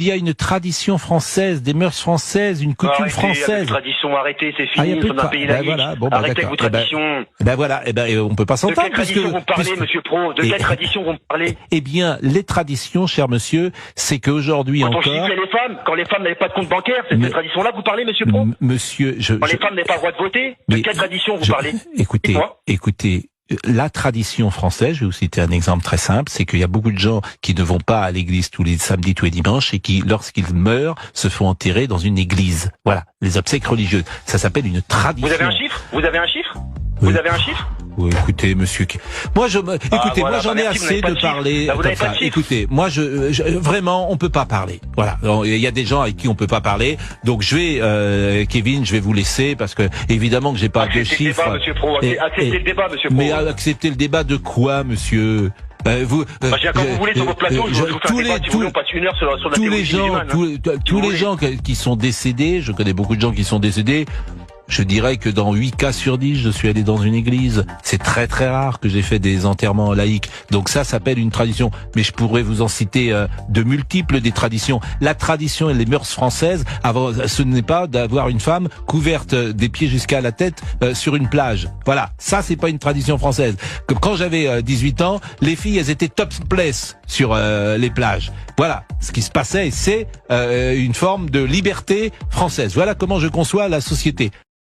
Il y a une tradition française, des mœurs françaises, une coutume française. Tradition, arrêtez, c'est fini, nous sommes un pays laïque. Voilà, bon, arrêtez avec vos traditions. Voilà, on peut pas s'entendre. De quelle tradition vous parlez, monsieur Pro? De quelle tradition vous parlez? Eh bien, les traditions, cher monsieur, c'est qu'aujourd'hui encore... Quand on giflait les femmes, quand les femmes n'avaient pas de compte bancaire, c'est ces traditions-là que vous parlez, monsieur Pro? Monsieur, quand les femmes n'avaient pas le droit de voter, de quelle tradition vous parlez? Écoutez, la tradition française, je vais vous citer un exemple très simple, c'est qu'il y a beaucoup de gens qui ne vont pas à l'église tous les samedis, tous les dimanches, et qui, lorsqu'ils meurent, se font enterrer dans une église. Voilà, les obsèques religieuses. Ça s'appelle une tradition. Vous avez un chiffre? Vous avez un chiffre? Oui. Vous avez un chiffre? Oui, écoutez, monsieur. Moi, moi, j'en ai assez de parler comme ça. Écoutez, moi, vraiment, on peut pas parler. Voilà. Il y a des gens avec qui on peut pas parler. Donc, Kevin, je vais vous laisser parce que, évidemment, que j'ai pas de chiffres. Acceptez le débat, monsieur Pro. Mais accepter le débat de quoi, monsieur? Quand vous voulez sur votre plateau, je vous fais un débat, si vous voulez, on passe une heure sur la théologie musulmane. Tous les gens qui sont décédés, je connais beaucoup de gens qui sont décédés, je dirais que dans 8 cas sur 10, je suis allé dans une église. C'est très très rare que j'ai fait des enterrements laïques. Donc ça s'appelle une tradition. Mais je pourrais vous en citer de multiples des traditions. La tradition et les mœurs françaises, ce n'est pas d'avoir une femme couverte des pieds jusqu'à la tête sur une plage. Voilà, ça c'est pas une tradition française. Comme quand j'avais 18 ans, les filles elles étaient topless sur les plages. Voilà, ce qui se passait, c'est une forme de liberté française. Voilà comment je conçois la société.